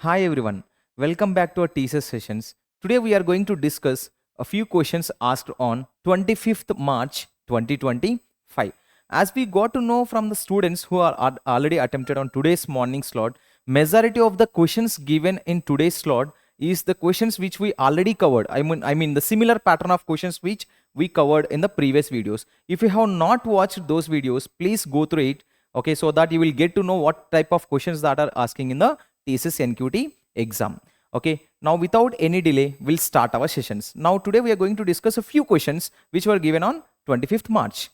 Hi everyone, welcome back to our TCS sessions. Today we are going to discuss a few questions asked on 25th March 2025. As we got to know from the students who are already attempted on today's morning slot, majority of the questions given in today's slot is the questions which we already covered. I mean the similar pattern of questions which we covered in the previous videos. If you have not watched those videos, please go through it, okay, so that you will get to know what type of questions that are asking in the TCS NQT exam. Okay, now without any delay, we'll start our sessions. Now today we are going to discuss a few questions which were given on 25th March.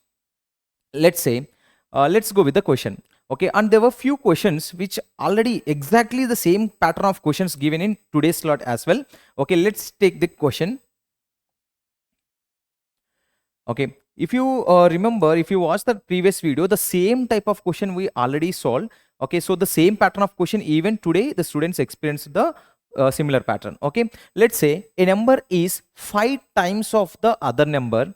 Let's go with the question. Okay, and there were few questions which already exactly the same pattern of questions given in today's slot as well. Okay, let's take the question. Okay, if you remember, if you watch the previous video, the same type of question we already solved. Okay, so the same pattern of question, even today the students experienced the similar pattern. Okay, let's say a number is 5 times of the other number.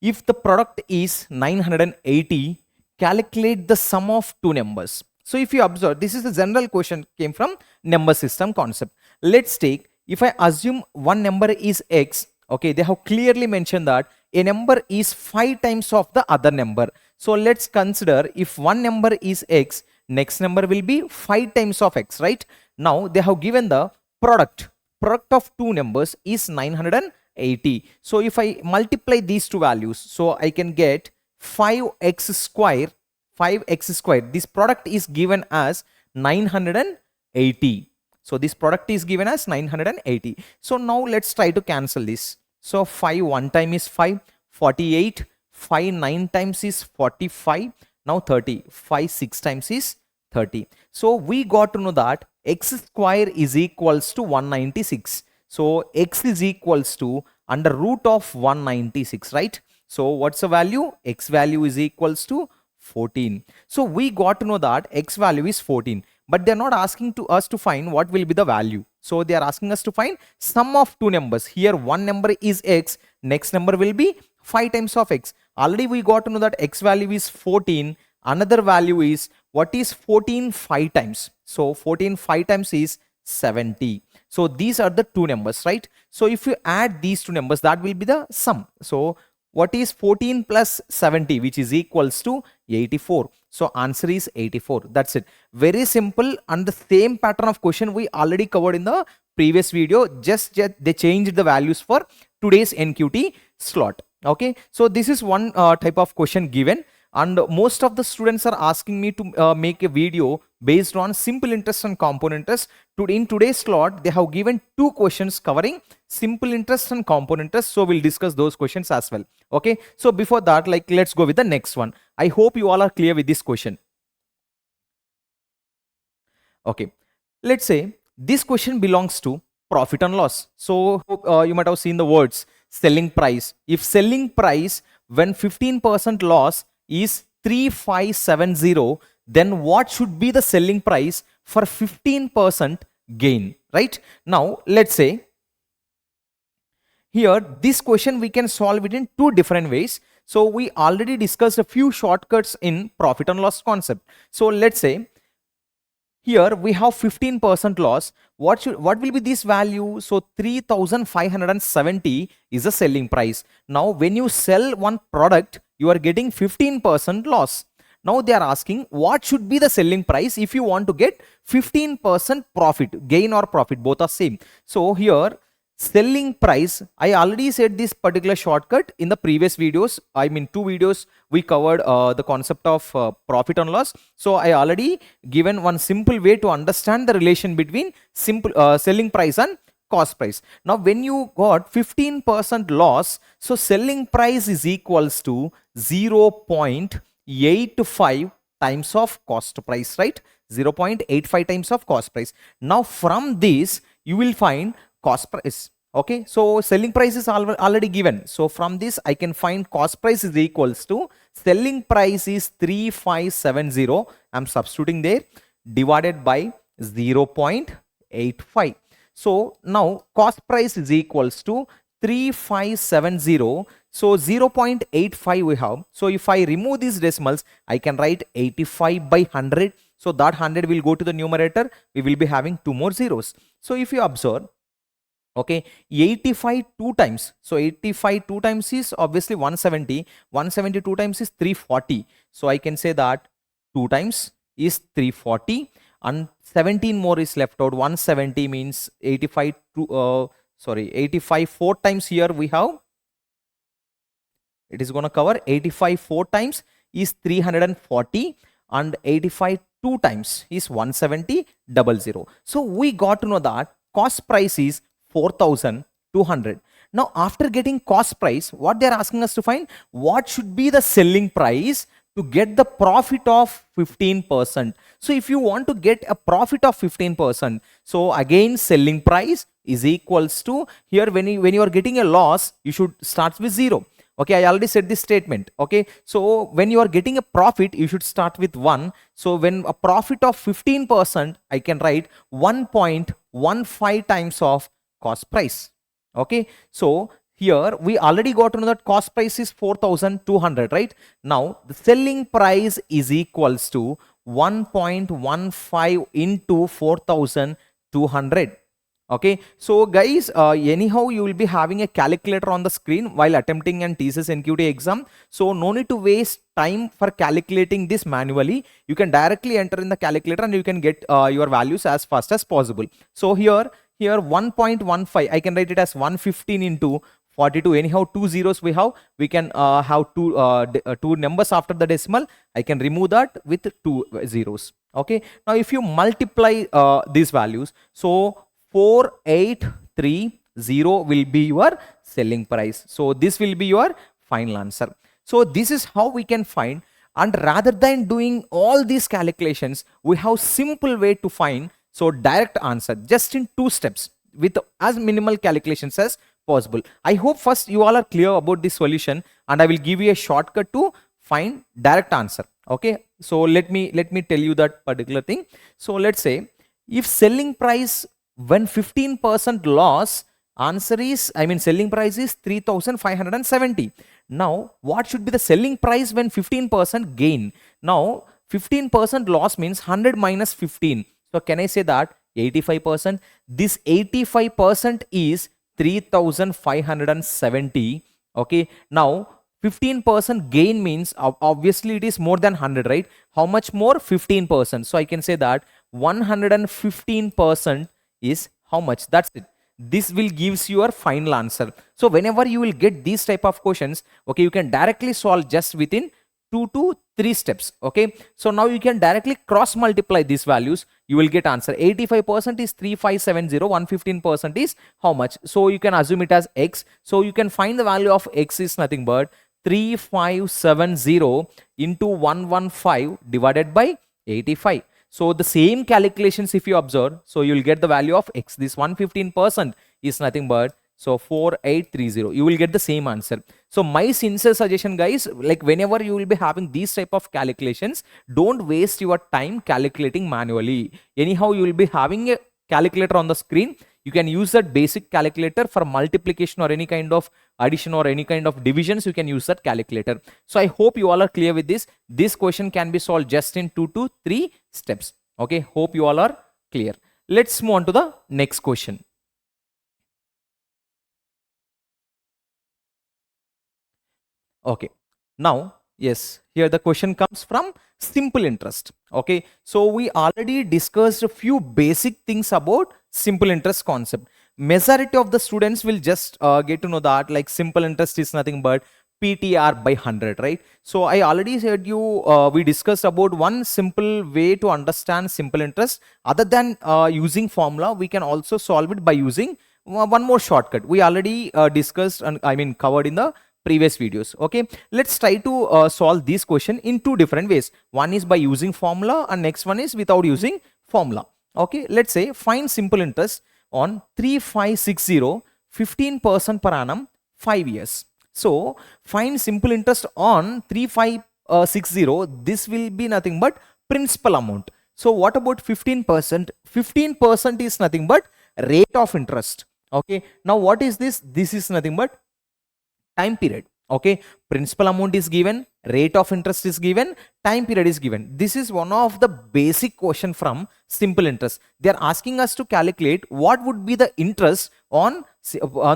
If the product is 980, calculate the sum of two numbers. So if you observe, this is the general question, came from number system concept. Let's take, if I assume one number is x, okay, they have clearly mentioned that a number is 5 times of the other number. So let's consider, if one number is x, next number will be 5 times of x, right? Now they have given the product of two numbers is 980. So if I multiply these two values, so I can get 5x square. This product is given as 980. So this product is given as 980. So now let's try to cancel this. So 5 one time is 5, 48, 5 9 times is 45, now 30, 5 6 times is 30. So we got to know that x square is equals to 196. So x is equals to under root of 196, right? So what's the value? X value is equals to 14. So we got to know that x value is 14. But they're not asking to us to find what will be the value. So they are asking us to find sum of two numbers. Here one number is x, next number will be 5 times of x. Already we got to know that x value is 14. Another value is, what is 14 5 times? So 14 5 times is 70. So these are the two numbers, right? So if you add these two numbers, that will be the sum. So what is 14 plus 70, which is equals to 84. So answer is 84. That's it. Very simple, and the same pattern of question we already covered in the previous video. Just they changed the values for today's NQT slot. Okay, so this is one type of question given, and most of the students are asking me to make a video based on simple interest and compound interest. In today's slot, they have given two questions covering simple interest and compound interest. So we'll discuss those questions as well. Okay, so before that, let's go with the next one. I hope you all are clear with this question. Okay, let's say this question belongs to profit and loss. So you might have seen the words selling price. If selling price when 15% loss is 3570, then what should be the selling price for 15% gain, right? Now let's say here this question we can solve it in two different ways. So we already discussed a few shortcuts in profit and loss concept. So let's say here we have 15% loss. What will be this value? So 3570 is the selling price. Now when you sell one product, you are getting 15% loss. Now they are asking what should be the selling price if you want to get 15% profit, gain or profit, both are same. So here selling price, I already said this particular shortcut in the previous videos. I mean 2 videos we covered the concept of profit and loss. So I already given one simple way to understand the relation between simple selling price and cost price. Now when you got 15% loss, so selling price is equals to 0.85 times of cost price, right? 0.85 times of cost price. Now from this you will find cost price. Okay, so selling price is already given. So from this I can find cost price is equals to selling price is 3570. I'm substituting there, divided by 0.85. So now cost price is equals to 3570. So 0.85 we have. So if I remove these decimals, I can write 85 by 100. So that 100 will go to the numerator. We will be having 2 more zeros. So if you observe, okay, 85 2 times. So 85 2 times is obviously 170. 170 2 times is 340. So I can say that 2 times is 340 and 17 more is left out. 170 means 85 to 85 4 times here we have. It is going to cover 85 4 times is 340 and 85 2 times is 170 00. So we got to know that cost price is 4,200. Now after getting cost price, what they are asking us to find, what should be the selling price to get the profit of 15%. So if you want to get a profit of 15%, so again selling price is equals to, here when you are getting a loss, you should start with 0. Okay, I already said this statement. Okay, so when you are getting a profit, you should start with 1. So when a profit of 15%, I can write 1.15 times of cost price. Okay, so here we already got to know that cost price is 4,200, right? Now the selling price is equals to 1.15 into 4,200. Okay, so guys, anyhow you will be having a calculator on the screen while attempting an TCS NQT exam. So no need to waste time for calculating this manually. You can directly enter in the calculator and you can get your values as fast as possible. So here 1.15, I can write it as 115 into 42. Anyhow 2 zeros we have, we can have two numbers after the decimal. I can remove that with 2 zeros. Okay, now if you multiply these values, so 4830 will be your selling price. So this will be your final answer. So this is how we can find, and rather than doing all these calculations, we have simple way to find. So direct answer just in 2 steps with as minimal calculations as possible. I hope first you all are clear about this solution, and I will give you a shortcut to find direct answer. Okay, so let me tell you that particular thing. So let's say if selling price when 15% loss, answer is, selling price is 3,570. Now what should be the selling price when 15% gain? Now 15% loss means 100 minus 15. So can I say that 85%? This 85% is 3,570. Okay, now 15% gain means obviously it is more than 100, right? How much more? 15%. So I can say that 115% is how much? That's it. This will gives your final answer. So whenever you will get these type of questions, okay, you can directly solve just within 2 to 3 steps. Okay, so now you can directly cross multiply these values, you will get answer. 85% is 3570, 115% is how much? So you can assume it as x. So you can find the value of x is nothing but 3570 into 115 divided by 85. So the same calculations if you observe, so you will get the value of x. This 115% is nothing but, so 4830. You will get the same answer. So my sincere suggestion guys, like whenever you will be having these type of calculations, don't waste your time calculating manually. Anyhow you will be having a calculator on the screen. You can use that basic calculator for multiplication or any kind of addition or any kind of divisions. You can use that calculator. So I hope you all are clear with this. This question can be solved just in 2 to 3 steps. Okay, hope you all are clear. Let's move on to the next question. Okay, now yes, here the question comes from simple interest. Okay, so we already discussed a few basic things about simple interest concept. Majority of the students will just get to know that like simple interest is nothing but PTR by 100, right? So I already said you we discussed about one simple way to understand simple interest. Other than using formula, we can also solve it by using one more shortcut. We already discussed and covered in the previous videos. Okay, let's try to solve this question in 2 different ways. One is by using formula and next one is without using formula. Okay, let's say find simple interest on 3560, 15% per annum, 5 years. So find simple interest on 3560. This will be nothing but principal amount. So what about 15%? 15% is nothing but rate of interest. Okay, now what is this? This is nothing but time period. Okay, principal amount is given, rate of interest is given, time period is given. This is one of the basic question from simple interest. They are asking us to calculate what would be the interest on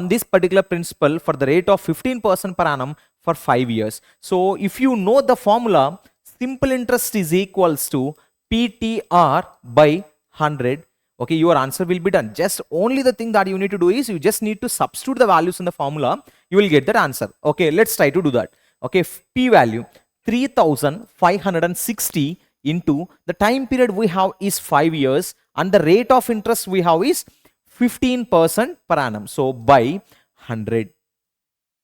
this particular principal for the rate of 15% per annum for 5 years. So if you know the formula, simple interest is equals to PTR by 100. Okay, your answer will be done. Just only the thing that you need to do is you just need to substitute the values in the formula. You will get that answer. Okay, let's try to do that. Okay, P value 3560 into the time period we have is 5 years and the rate of interest we have is 15% per annum. So by 100.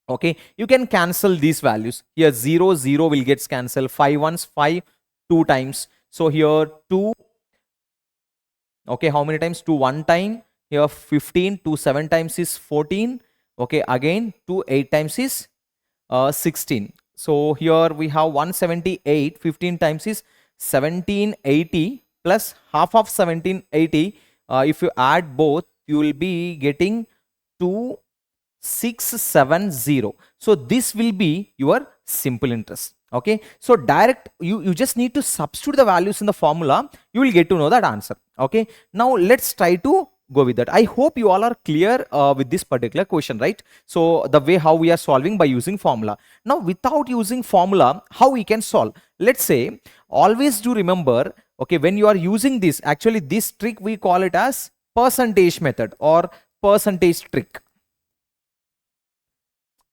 Okay, you can cancel these values. Here 0, 0 will get cancelled. 5 ones, 5, 2 times. So here 2. Okay, how many times? 2 1 time. Here 15, 2 7 times is 14. Okay, again 2 8 times is 16. So here we have 178. 15 times is 1780 plus half of 1780. If you add both, you will be getting 2670. So this will be your simple interest. Okay, so direct you just need to substitute the values in the formula. You will get to know that answer. Okay, now let's try to go with that. I hope you all are clear with this particular question, right? So the way how we are solving by using formula. Now without using formula, how we can solve? Let's say, always do remember, okay, when you are using this, actually this trick we call it as percentage method or percentage trick.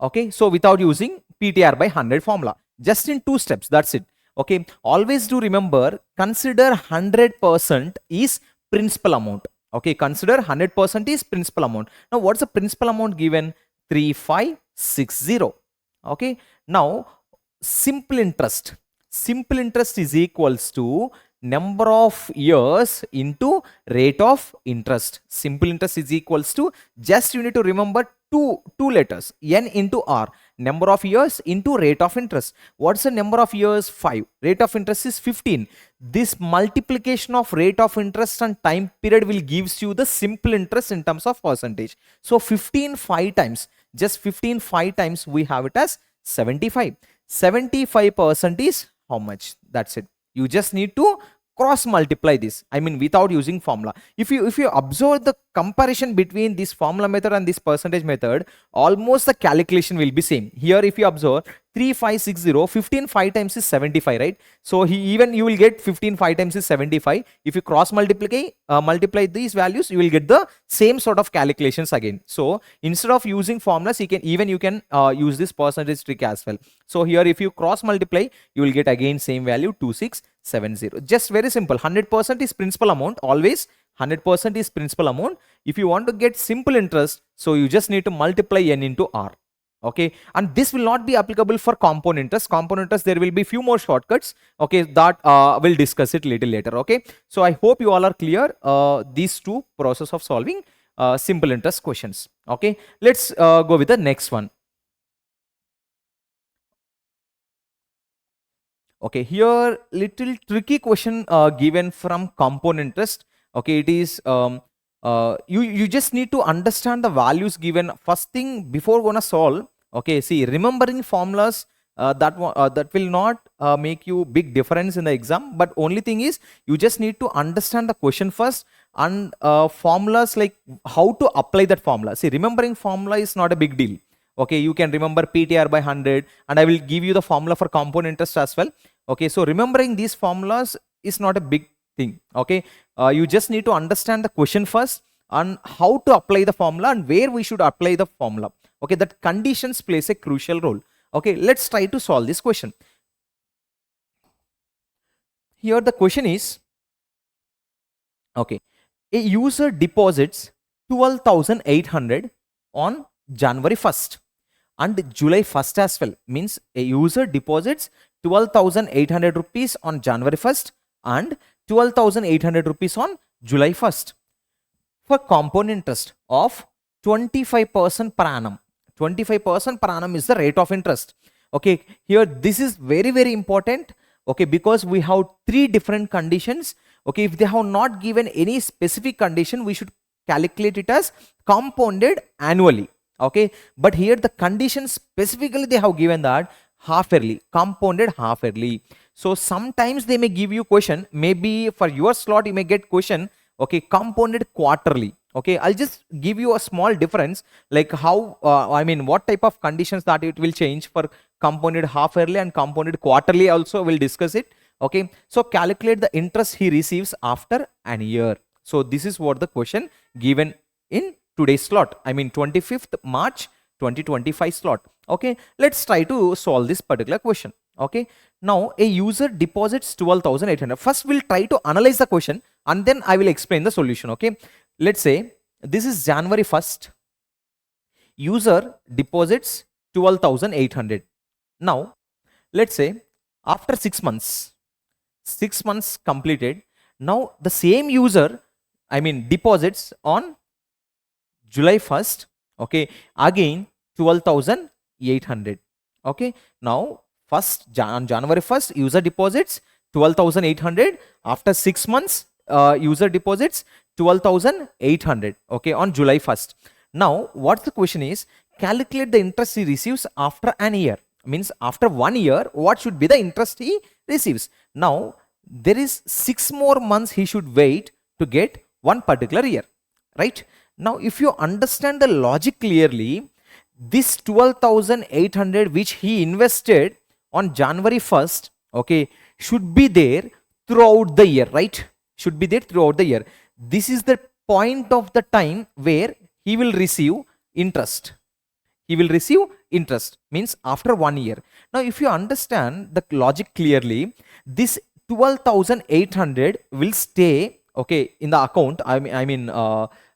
Okay, so without using PTR by 100 formula, just in 2 steps, that's it. Okay, always do remember, consider 100% is principal amount. Okay, consider 100% is principal amount. Now what's the principal amount given? 3560. Okay, now simple interest is equals to number of years into rate of interest. Simple interest is equals to, just you need to remember two letters, N into R, number of years into rate of interest. What's the number of years? 5. Rate of interest is 15. This multiplication of rate of interest and time period will gives you the simple interest in terms of percentage. So 15 5 times, just 15 5 times we have it as 75. 75% is how much? That's it. You just need to cross multiply this, I mean without using formula. If you observe the comparison between this formula method and this percentage method, almost the calculation will be same. Here if you observe 3560, 15 5 times is 75, right? So even you will get 15 5 times is 75. If you cross multiply these values, you will get the same sort of calculations again. So instead of using formulas, you can use this percentage trick as well. So here if you cross multiply, you will get again same value 2670. Just very simple. 100% is principal amount. Always 100% is principal amount. If you want to get simple interest, so you just need to multiply N into R. Okay, and this will not be applicable for compound interest. Compound interest, there will be few more shortcuts. Okay, that we'll discuss it little later. Okay, so I hope you all are clear these two process of solving simple interest questions. Okay, let's go with the next one. Okay, here little tricky question given from compound interest. Okay, it is you just need to understand the values given first thing before gonna solve. Okay, see, remembering formulas that will not make you big difference in the exam, but only thing is you just need to understand the question first and formulas, like how to apply that formula. See, remembering formula is not a big deal. Okay, you can remember PTR by 100, and I will give you the formula for compound interest as well. Okay, so remembering these formulas is not a big thing. Okay, you just need to understand the question first and how to apply the formula and where we should apply the formula. Okay, that conditions plays a crucial role. Okay, let's try to solve this question. Here the question is, okay, a user deposits 12,800 on January 1st and July 1st as well. Means a user deposits 12,800 rupees on January 1st and 12,800 rupees on July 1st for compound interest of 25% per annum. 25% per annum is the rate of interest. Okay, here this is very important. Okay, because we have 3 different conditions. Okay, if they have not given any specific condition, we should calculate it as compounded annually. Okay, but here the condition specifically they have given that half yearly, compounded half yearly. So sometimes they may give you question, maybe for your slot you may get question, okay, compounded quarterly. Okay, I'll just give you a small difference, like how I mean what type of conditions that it will change for compounded half yearly and compounded quarterly also we'll discuss it. Okay, so calculate the interest he receives after an year. So this is what the question given in today's slot, I mean 25th March 2025 slot. Okay, let's try to solve this particular question. Okay, now a user deposits 12,800. First we'll try to analyze the question and then I will explain the solution. Okay, let's say this is January 1st, user deposits 12,800. Now let's say after 6 months, 6 months completed, now the same user, I mean deposits on July 1st, okay, again 12,800. Okay, now on January 1st user deposits 12,800. After 6 months user deposits 12,800, okay, on July 1st. Now what the question is, calculate the interest he receives after an year. Means after 1 year what should be the interest he receives. Now there is 6 more months he should wait to get one particular year, right? Now if you understand the logic clearly, this 12,800 which he invested on January 1st, okay, should be there throughout the year, right? Should be there throughout the year. This is the point of the time where he will receive interest. He will receive interest, means after 1 year. Now if you understand the logic clearly, this 12,800 will stay, okay, in the account. I mean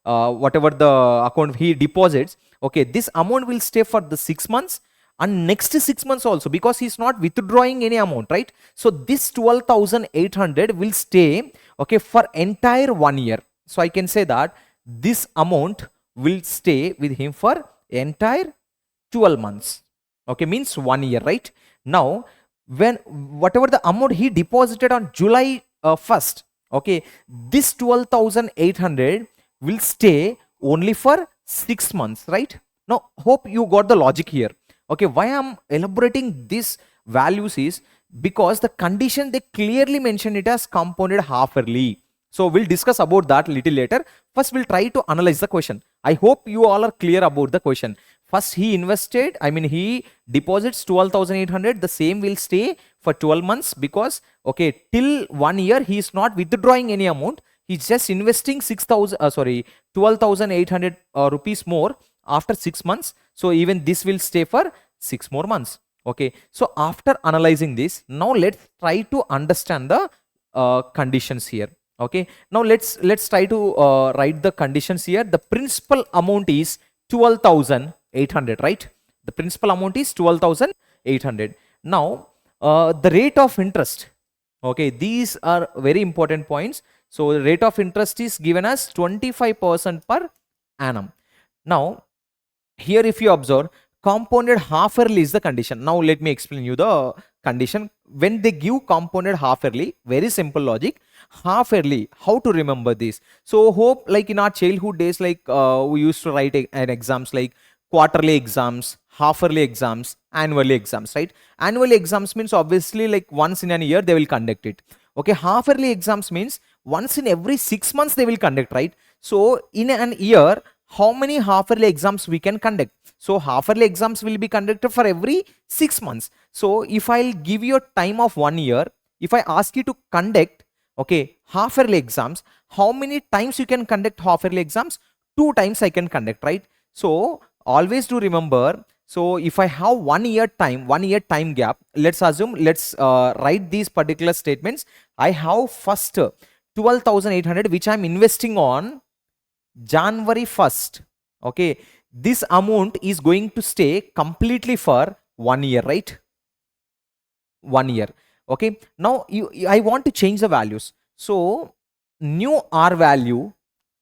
whatever the account he deposits, okay, this amount will stay for the 6 months and next 6 months also, because he's not withdrawing any amount, right? So this 12,800 will stay, okay, for entire 1 year. So I can say that this amount will stay with him for entire 12 months, okay, means 1 year, right? Now when whatever the amount he deposited on July 1st, okay, this 12,800 will stay only for 6 months, right? Now hope you got the logic here. Okay, why I'm elaborating these values is because the condition they clearly mention it as compounded half yearly. So we'll discuss about that little later. First we'll try to analyze the question. I hope you all are clear about the question. First he invested, I mean he deposits 12,800, the same will stay for 12 months because, okay, till 1 year he is not withdrawing any amount. He's just investing 12,800 rupees more after 6 months. So even this will stay for 6 more months. Okay, so after analyzing this, now let's try to understand the conditions here. Okay, now let's try to write the conditions here. The principal amount is 12,800, right? The principal amount is 12,800. Now the rate of interest, okay, these are very important points. So the rate of interest is given as 25% per annum. Now here if you observe, compounded half yearly is the condition. Now let me explain you the condition. When they give compounded half yearly, very simple logic, half yearly, how to remember this? So hope like in our childhood days, like we used to write an exams like quarterly exams, half yearly exams, annually exams, right? Annually exams means obviously like once in a year they will conduct it. Okay, half yearly exams means once in every 6 months they will conduct, right? So in an year, how many half yearly exams we can conduct? So half yearly exams will be conducted for every 6 months. So if I'll give you a time of 1 year, if I ask you to conduct, okay, half yearly exams, how many times you can conduct half yearly exams? 2 times I can conduct, right? So always do remember, so if I have 1 year time gap, let's assume, let's write these particular statements. I have first 12,800 which I'm investing on January 1st. Okay, this amount is going to stay completely for 1 year, right? 1 year. Okay, now I want to change the values. So new R value,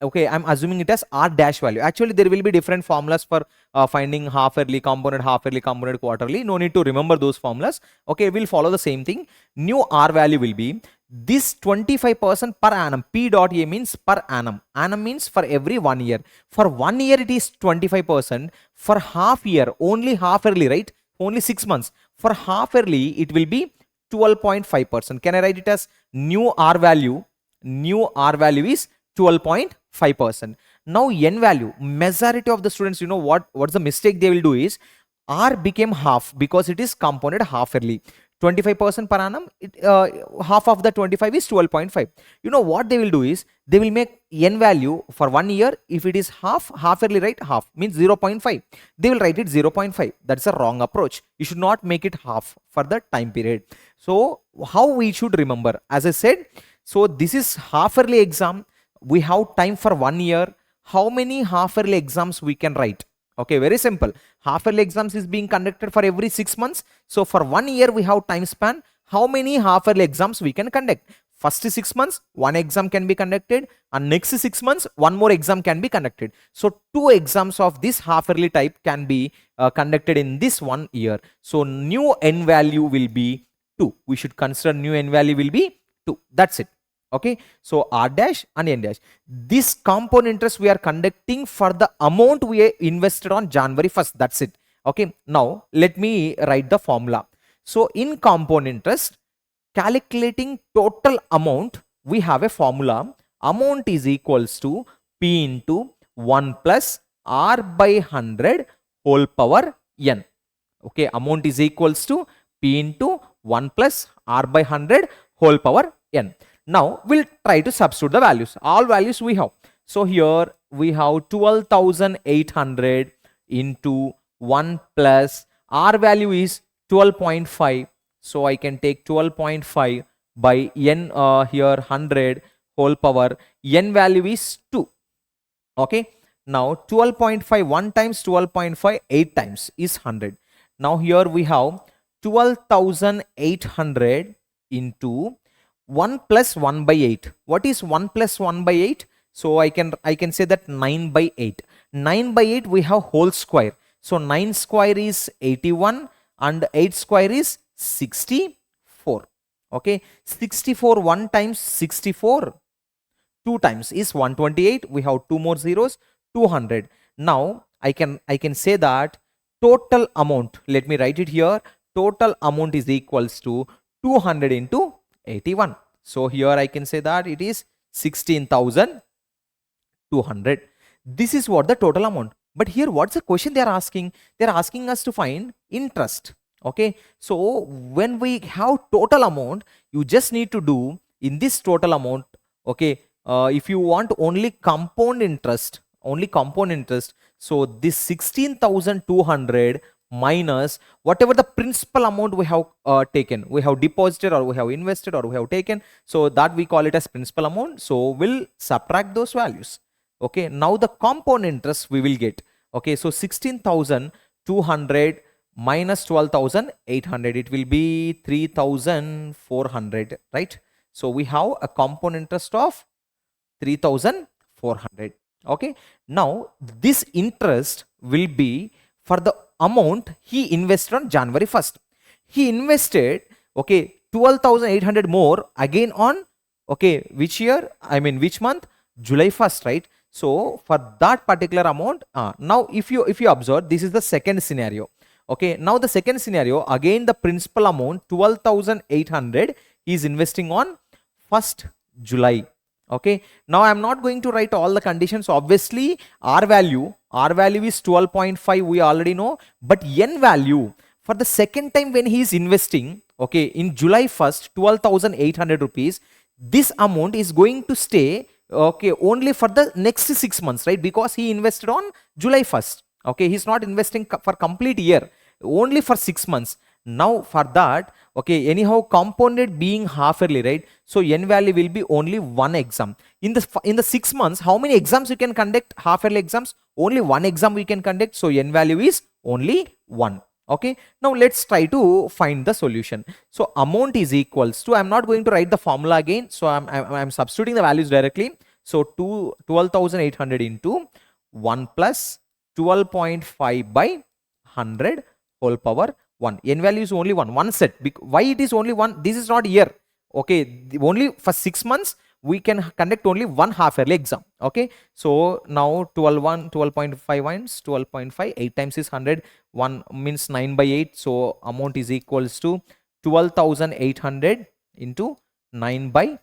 okay, I'm assuming it as R dash value. Actually there will be different formulas for finding half yearly, compounded half yearly, compounded quarterly. No need to remember those formulas. Okay, we'll follow the same thing. New R value will be This 25% per annum, P dot A means per annum. Annum means for every 1 year. For 1 year it is 25%. For half year, only half yearly, right? Only 6 months. For half yearly, it will be 12.5%. Can I write it as new R value? New R value is 12.5%. Now N value, majority of the students, you know what's the mistake they will do is R became half because it is compounded half yearly. 25% per annum, half of the 25 is 12.5. You know what they will do is they will make N value for 1 year. If it is half yearly, right? Half means 0.5. They will write it 0.5. That's a wrong approach. You should not make it half for the time period. So how we should remember, as I said, so this is half yearly exam. We have time for 1 year. How many half yearly exams we can write? Okay, very simple. Half yearly exams is being conducted for every 6 months. So for 1 year we have time span. How many half yearly exams we can conduct? First 6 months, one exam can be conducted, and next 6 months, one more exam can be conducted. So 2 exams of this half yearly type can be conducted in this 1 year. So new N value will be 2. We should consider new N value will be 2. That's it. Okay, so R dash and N dash. This compound interest we are conducting for the amount we invested on January 1st. That's it. Okay, now let me write the formula. So in compound interest, calculating total amount, we have a formula. Amount is equals to P into 1 plus R by 100 whole power N. Okay, amount is equals to P into 1 plus R by 100 whole power N. Now we'll try to substitute the values. All values we have. So here we have 12,800 into 1 plus R value is 12.5. So I can take 12.5 by N here 100 whole power. N value is 2. Okay. Now 12.5 1 times 12.5 8 times is 100. Now here we have 12,800 into 1 plus 1 by 8. What is 1 plus 1 by 8? So I can say that 9 by 8. 9 by 8 we have whole square. So 9 square is 81 and 8 square is 64. Okay, 64 1 times 64 2 times is 128. We have 2 more zeros, 200. Now I can say that total amount, let me write it here, total amount is equals to 200 into 81. So here I can say that it is 16,200. This is what the total amount. But here what's the question they are asking? They are asking us to find interest. Okay, so when we have total amount, you just need to do in this total amount. Okay, if you want only compound interest, so this 16,200 minus whatever the principal amount we have taken, we have deposited or we have invested or we have taken, so that we call it as principal amount. So we'll subtract those values. Okay, now the compound interest we will get. Okay, so 16,200 minus 12,800, it will be 3,400, right? So we have a compound interest of 3,400. Okay, now this interest will be for the amount he invested on January 1st. He invested, okay, 12,800 more again on, okay, which year? I mean which month? July 1st, right? So for that particular amount, now if you observe, this is the second scenario. Okay, now the second scenario, again the principal amount 12,800 he is investing on 1st July. Okay, now I am not going to write all the conditions. Obviously R value is 12.5, we already know, but N value for the second time when he is investing, okay, in July 1st 12,800 rupees, this amount is going to stay, okay, only for the next 6 months, right? Because he invested on July 1st. Okay, he's not investing for complete year, only for 6 months. Now for that, okay, anyhow compounded being half yearly, right? So N value will be only one exam. In the 6 months, how many exams you can conduct? Half yearly exams, only one exam we can conduct. So N value is only 1. Okay, now let's try to find the solution. So amount is equals to, I'm not going to write the formula again, so I'm substituting the values directly. So 12,800 into 1 plus 12.5 by 100 whole power 1. N value is only 1 set. Why it is only 1? This is not year. Okay, only for 6 months we can conduct only one half yearly exam. Okay, so now 12.5 times 12.5, 8 times is 100, 1 means 9 by 8, so amount is equals to 12,800 into 9 by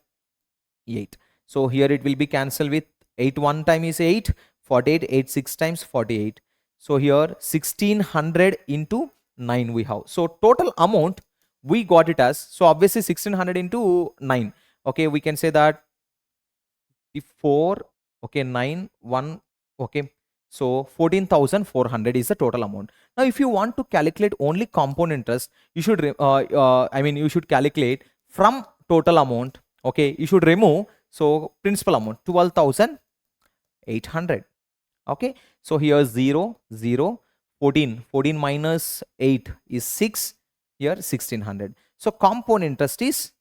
8. So here it will be cancelled with 8 one time is 8, 48, 8 6 times 48. So here 1600 into 9 we have. So total amount we got it as, so obviously 1600 into 9. Okay, we can say that 4, okay, 9, 1, okay. So 14,400 is the total amount. Now if you want to calculate only compound interest, you should, you should calculate from total amount. Okay, you should remove, so principal amount 12,800. Okay, so here 0, 0, 14, 14 minus 8 is 6, here 1600. So compound interest is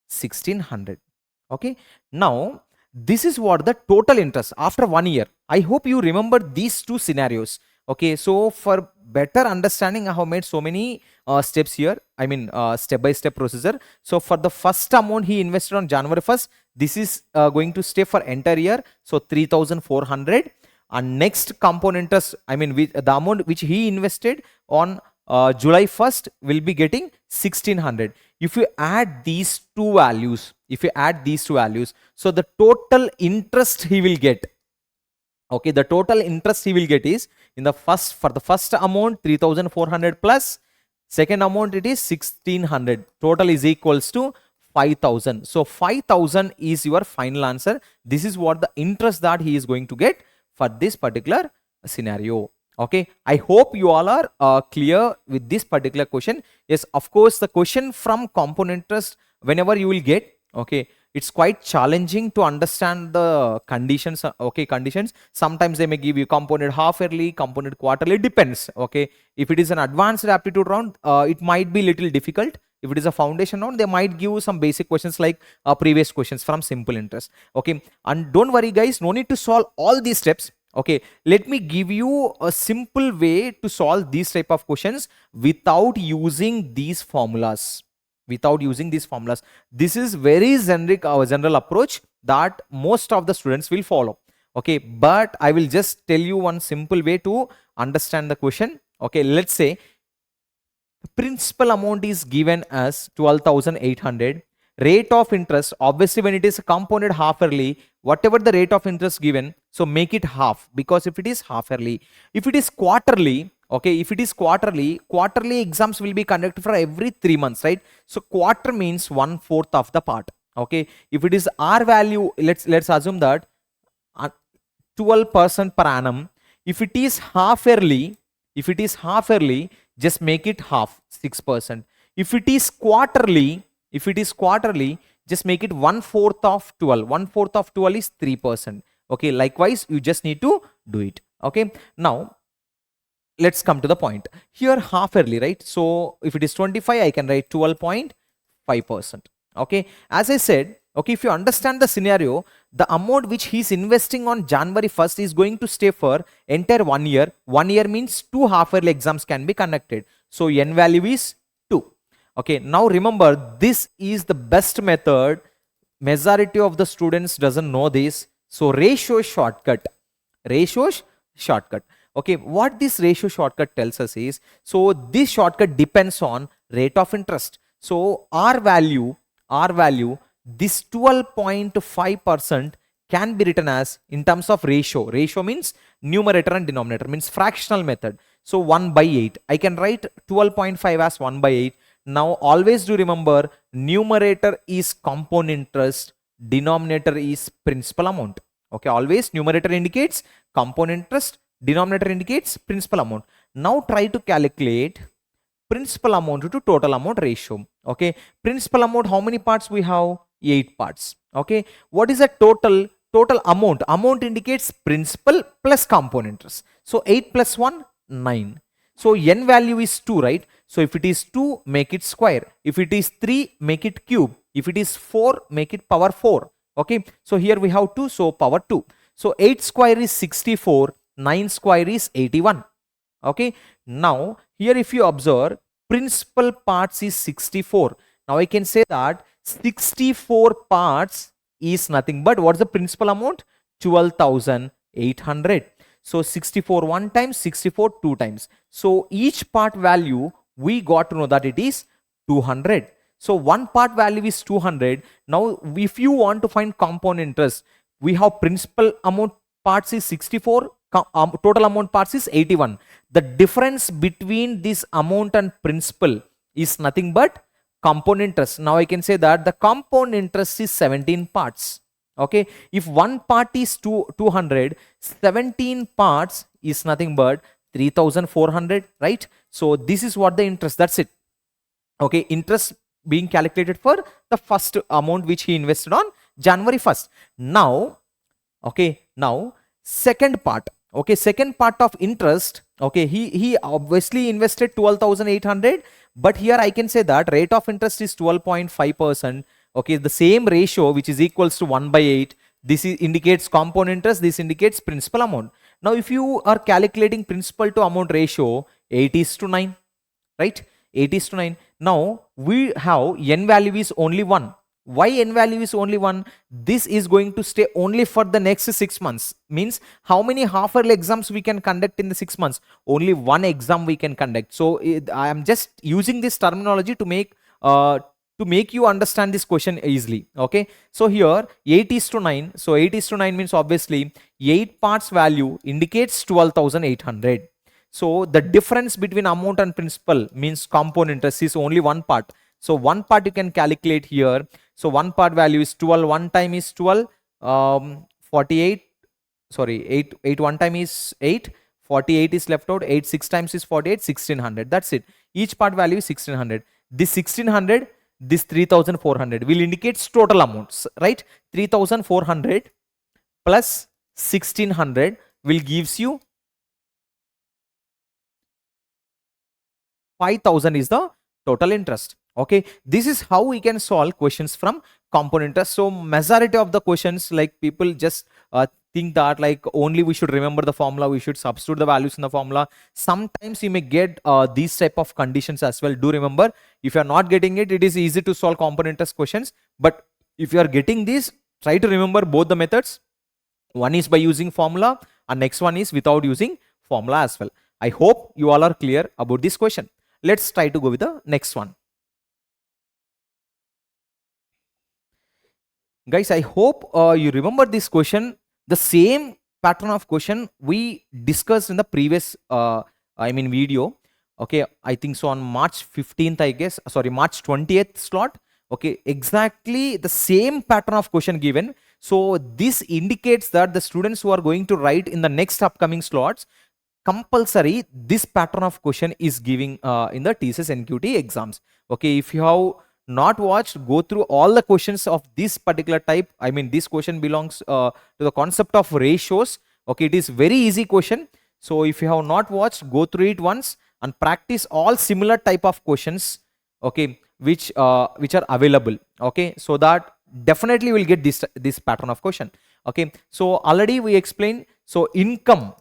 1600. Okay, now this is what the total interest after 1 year. I hope you remember these two scenarios. Okay, so for better understanding, I have made so many steps here, step by step procedure. So for the first amount he invested on January 1st, this is going to stay for entire year, so 3,400. And next compound interest, the amount which he invested on July 1st will be getting 1600. If you add these two values, so the total interest he will get, okay, the total interest he will get is in the first, for the first amount 3,400 plus second amount it is 1600, total is equals to 5,000. So 5,000 is your final answer. This is what the interest that he is going to get for this particular scenario. Okay, I hope you all are clear with this particular question. Yes, of course, the question from compound interest, whenever you will get, okay, it's quite challenging to understand the conditions. Okay, conditions, sometimes they may give you compounded half yearly, compounded quarterly, depends. Okay, if it is an advanced aptitude round, it might be little difficult. If it is a foundation round, they might give you some basic questions like previous questions from simple interest. Okay, and don't worry guys, no need to solve all these steps. Okay, let me give you a simple way to solve these type of questions without using these formulas. This is very generic, general approach that most of the students will follow. Okay, but I will just tell you one simple way to understand the question. Okay, let's say principal amount is given as 12,800. Rate of interest, obviously when it is compounded half yearly, whatever the rate of interest given, so make it half, because if it is half yearly. If it is quarterly, okay, if it is quarterly exams will be conducted for every 3 months, right? So quarter means 1/4 of the part. Okay, if it is R value, let's assume that 12% per annum. If it is half yearly, just make it half, 6%. If it is quarterly, just make it 1/4 of 12. 1/4 of 12 is 3%. Okay, likewise you just need to do it. Okay, now let's come to the point here. Half yearly, right? So if it is 25, I can write 12.5%. okay, as I said, okay, if you understand the scenario, the amount which he is investing on January 1st is going to stay for entire 1 year. 1 year means 2 half yearly exams can be conducted, so n value is 2. Okay, now remember, this is the best method. Majority of the students doesn't know this, so ratio shortcut. Okay, what this ratio shortcut tells us is, so this shortcut depends on rate of interest. So R value, this 12.5% can be written as in terms of ratio. Ratio means numerator and denominator, means fractional method. So 1/8. I can write 12.5 as 1/8. Now always do remember, numerator is compound interest, denominator is principal amount. Okay, always numerator indicates compound interest, denominator indicates principal amount. Now try to calculate principal amount to total amount ratio. Okay, principal amount, how many parts we have? 8 parts. Okay, what is the total amount? Amount indicates principal plus compound interest. So 8 plus 1, 9. So n value is 2, right? So if it is 2, make it square. If it is 3, make it cube. If it is 4, make it power 4. Okay, so here we have 2, so power 2. So 8 square is 64, 9 square is 81. Okay, now here if you observe, principal parts is 64. Now I can say that 64 parts is nothing but what's the principal amount? 12,800. So 64 one time, 64 two times. So each part value we got to know that it is 200. So one part value is 200. Now if you want to find compound interest, we have principal amount parts is 64, total amount parts is 81. The difference between this amount and principal is nothing but compound interest. Now I can say that the compound interest is 17 parts. Okay, if one part is 200, 17 parts is nothing but 3,400, right? So this is what the interest, that's it. Okay, interest being calculated for the first amount which he invested on January 1st. Now, okay, now second part. Okay, second part of interest. Okay, he obviously invested 12,800, but here I can say that rate of interest is 12.5%. Okay, the same ratio which is equals to 1/8. This indicates compound interest, this indicates principal amount. Now if you are calculating principal to amount ratio, 8:9, right? 8:9. Now we have n value is only 1. Why n value is only 1? This is going to stay only for the next 6 months. Means how many half-yearly exams we can conduct in the 6 months? Only one exam we can conduct. So I am just using this terminology to make you understand this question easily. Okay, so here 8:9. So 8:9 means obviously 8 parts value indicates 12,800. So the difference between amount and principal means compound interest is only one part. So one part you can calculate here. So one part value is 12, one time is 12, 48, sorry, 8 one time is 8, 48 is left out, 8 6 times is 48, 1600. That's it. Each part value is 1600. This 1600, this 3,400 will indicate total amounts, right? 3,400 plus 1600 will gives you 5,000 is the total interest. Okay, this is how we can solve questions from compound interest. So majority of the questions, like people just think that like only we should remember the formula, we should substitute the values in the formula. Sometimes you may get these type of conditions as well. Do remember, if you are not getting it, it is easy to solve compound interest questions. But if you are getting this, try to remember both the methods. One is by using formula and next one is without using formula as well. I hope you all are clear about this question. Let's try to go with the next one. Guys, I hope you remember this question. The same pattern of question we discussed in the previous video. Okay, I think so on March 15th, I guess, sorry, March 20th slot. Okay, exactly the same pattern of question given. So this indicates that the students who are going to write in the next upcoming slots, compulsory this pattern of question is giving in the TCS NQT exams. Okay, if you have not watched, go through all the questions of this particular type. I mean, this question belongs to the concept of ratios. Okay, it is very easy question. So if you have not watched, go through it once and practice all similar type of questions, okay, which are available. Okay, so that definitely will get this pattern of question. Okay, so already we explained. So income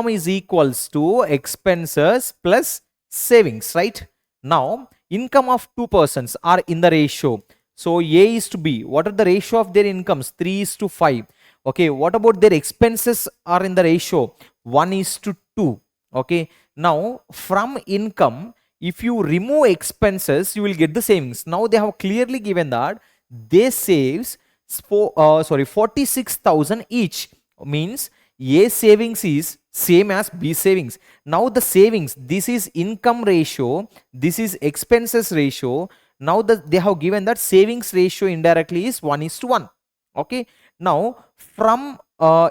is equals to expenses plus savings, right? Now income of two persons are in the ratio. So A is to B. What are the ratio of their incomes? 3:5. Okay, what about their expenses are in the ratio 1:2. Okay, now from income, if you remove expenses, you will get the savings. Now they have clearly given that they saves 46,000 each. Means A savings is same as B savings. Now the savings, this is income ratio, this is expenses ratio. Now they have given that savings ratio indirectly is 1:1. Okay, now from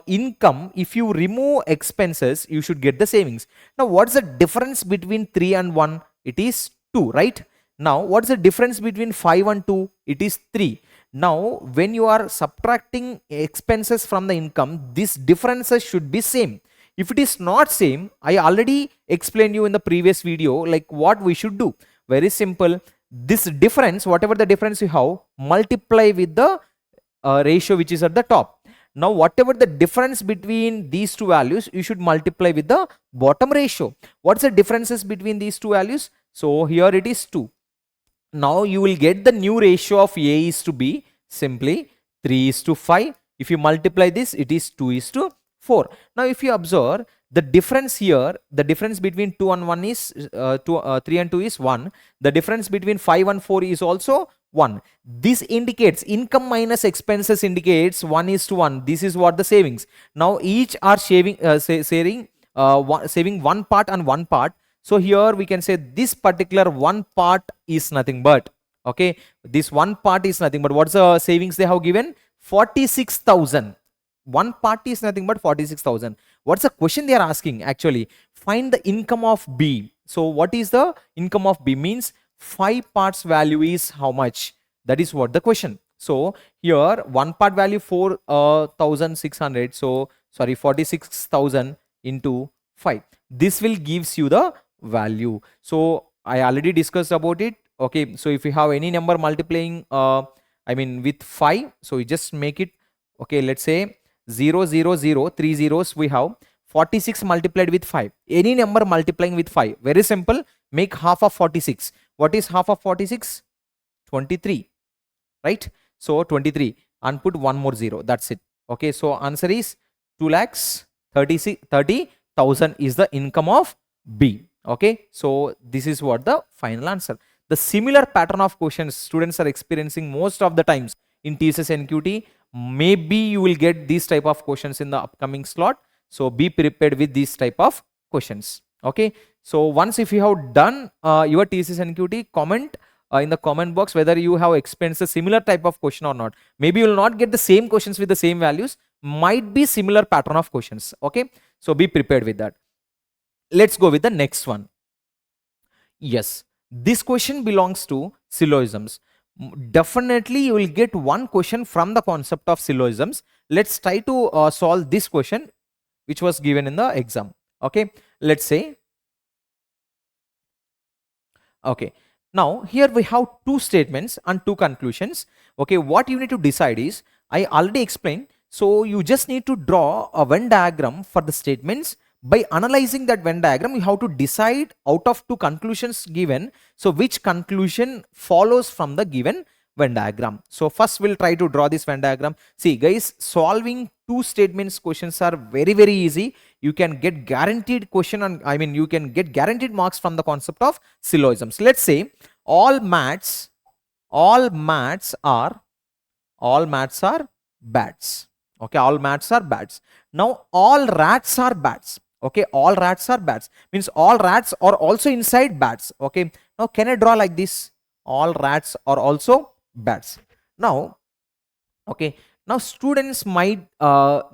income, if you remove expenses, you should get the savings. Now what's the difference between 3 and 1? It is 2, right? Now what's the difference between 5 and 2? It is 3. Now when you are subtracting expenses from the income, these differences should be same. If it is not same, I already explained you in the previous video like what we should do. Very simple. This difference, whatever the difference you have, multiply with the ratio which is at the top. Now whatever the difference between these two values, you should multiply with the bottom ratio. What's the differences between these two values? So here it is 2. Now you will get the new ratio of A is to B simply 3 is to 5. If you multiply this, it is 2 is to 4. Now if you observe the difference here, the difference between 2 and 1 is 3 and 2 is 1. The difference between 5 and 4 is also 1. This indicates income minus expenses indicates 1 is to 1. This is what the savings. Now each are saving saving one part and one part. So here we can say this particular one part is nothing but, okay, this one part is nothing but what's the savings they have given? 46,000. One part is nothing but 46,000. What's the question they are asking? Actually, find the income of B. So what is the income of B? Means 5 parts value is how much? That is what the question. So here one part value 4,600. So sorry, 46,000 into 5. This will gives you the value. So I already discussed about it. Okay, so if you have any number multiplying with 5, so you just make it, okay, let's say 0 0 0, 3 zeros we have, 46 multiplied with 5, any number multiplying with 5, very simple, make half of 46. What is half of 46? 23, right? So 23 and put one more 0, that's it. Okay, so answer is 2,30,000 is the income of B. Okay, so this is what the final answer. The similar pattern of questions students are experiencing most of the times in TCS NQT. Maybe you will get these type of questions in the upcoming slot. So be prepared with these type of questions. Okay, so once if you have done your TCS NQT, comment in the comment box whether you have experienced a similar type of question or not. Maybe you will not get the same questions with the same values, might be similar pattern of questions. Okay, so be prepared with that. Let's go with the next one. Yes, this question belongs to syllogisms. Definitely you will get one question from the concept of syllogisms. Let's try to solve this question which was given in the exam. Okay, let's say, okay, now here we have two statements and two conclusions. Okay, what you need to decide is, I already explained, so you just need to draw a Venn diagram for the statements. By analyzing that Venn diagram, you have to decide out of two conclusions given, so which conclusion follows from the given Venn diagram. So first we'll try to draw this Venn diagram. See guys, solving two statements questions are very easy. You can get guaranteed question on, you can get guaranteed marks from the concept of syllogisms. Let's say all maths are bats. Okay, all maths are bats. Now all rats are bats. Okay, all rats are bats means all rats are also inside bats. Okay, now can I draw like this? All rats are also bats. Now, okay, now students might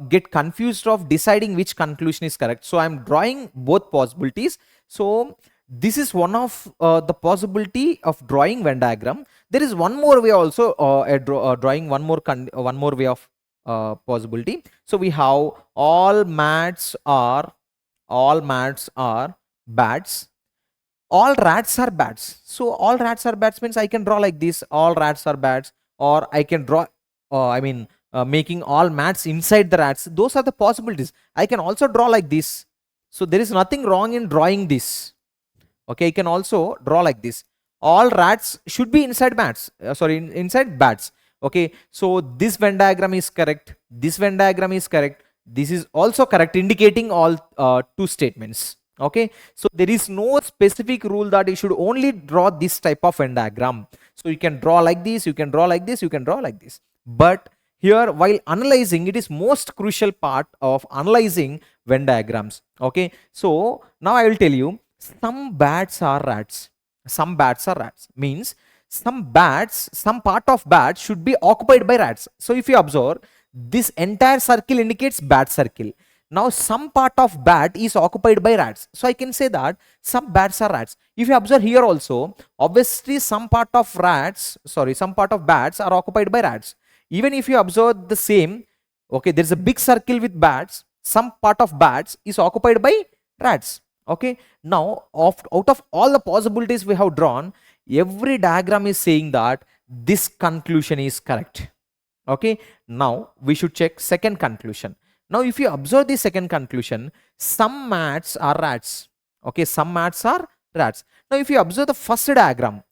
get confused of deciding which conclusion is correct. So I'm drawing both possibilities. So this is one of the possibility of drawing Venn diagram. There is one more way also, drawing one more way of possibility. So we have all maths are bats, all rats are bats. So all rats are bats means I can draw like this, all rats are bats, or I can draw making all mats inside the rats. Those are the possibilities. I can also draw like this. So there is nothing wrong in drawing this. Okay, I can also draw like this. All rats should be inside bats. Inside bats. Okay, so this Venn diagram is correct. This Venn diagram is correct. This is also correct, indicating all two statements. Okay, so there is no specific rule that you should only draw this type of Venn diagram. So you can draw like this, you can draw like this, you can draw like this. But here while analyzing, it is most crucial part of analyzing Venn diagrams. Okay, so now I will tell you, some bats are rats. Some bats are rats means some part of bats should be occupied by rats. So if you observe, this entire circle indicates bat circle. Now some part of bat is occupied by rats. So I can say that some bats are rats. If you observe here also, obviously some part of bats are occupied by rats. Even if you observe the same, okay, there is a big circle with bats, some part of bats is occupied by rats. Okay, now out of all the possibilities we have drawn, every diagram is saying that this conclusion is correct. Okay, now we should check second conclusion. Now if you observe the second conclusion, some mats are rats. Okay, some mats are rats. Now if you observe the first diagram,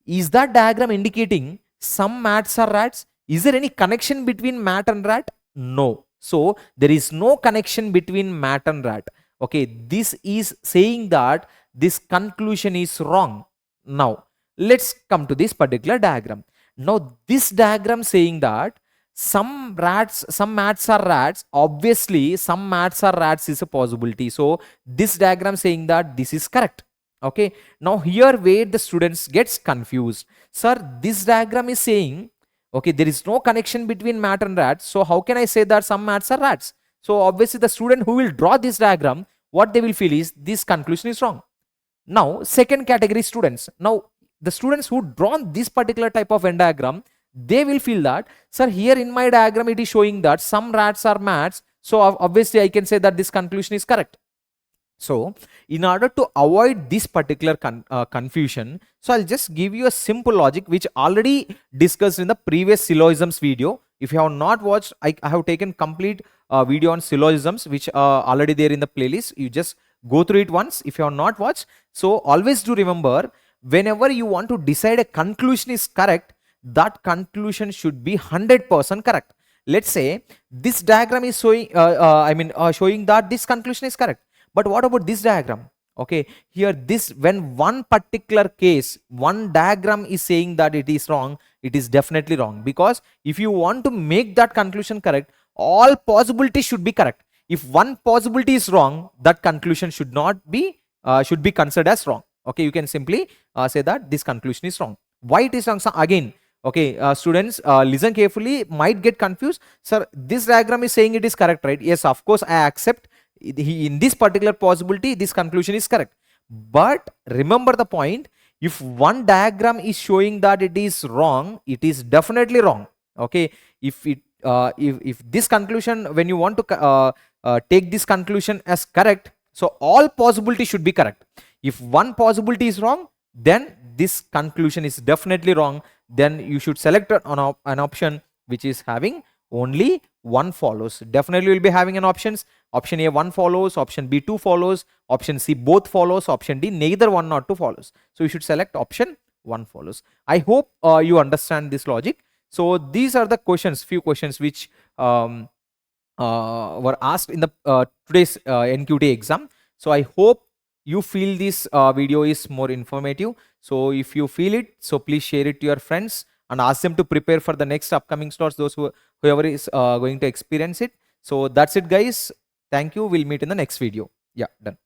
Is that diagram indicating some mats are rats? Is there any connection between mat and rat? No. So there is no connection between mat and rat. Okay, this is saying that this conclusion is wrong. Now let's come to this particular diagram. Now this diagram saying that some mats are rats. Obviously some mats are rats is a possibility. So this diagram saying that this is correct. Okay, now here where the students gets confused. Sir, this diagram is saying, okay, there is no connection between mat and rat. So how can I say that some mats are rats? So obviously the student who will draw this diagram, what they will feel is this conclusion is wrong. Now second category students. Now the students who drawn this particular type of Venn diagram, they will feel that, sir, here in my diagram it is showing that some rats are mats. So obviously I can say that this conclusion is correct. So in order to avoid this particular confusion, so I'll just give you a simple logic which already discussed in the previous syllogisms video. If you have not watched, I have taken complete video on syllogisms which are already there in the playlist. You just go through it once if you have not watched. So always do remember, whenever you want to decide a conclusion is correct, that conclusion should be 100% correct. Let's say this diagram is showing showing that this conclusion is correct. But what about this diagram? Okay, here this, when one particular case, one diagram is saying that it is wrong, it is definitely wrong. Because if you want to make that conclusion correct, all possibilities should be correct. If one possibility is wrong, that conclusion should not be should be considered as wrong. Okay, you can simply say that this conclusion is wrong. Why it is wrong? So again, okay, students, listen carefully, might get confused. Sir, this diagram is saying it is correct, right? Yes, of course I accept. In this particular possibility, this conclusion is correct. But remember the point, if one diagram is showing that it is wrong, it is definitely wrong. Okay, if this conclusion, when you want to take this conclusion as correct, so all possibilities should be correct. If one possibility is wrong, then this conclusion is definitely wrong. Then you should select an option which is having only one follows. Definitely will be having an options. Option A 1 follows, option B 2 follows, option C both follows, option D neither 1 nor 2 follows. So you should select option 1 follows. I hope you understand this logic. So these are the questions, few questions which were asked in the today's NQT exam. So I hope you feel this video is more informative. So if you feel it, so please share it to your friends and ask them to prepare for the next upcoming slots, whoever is going to experience it. So that's it, guys. Thank you. We'll meet in the next video. Yeah, done.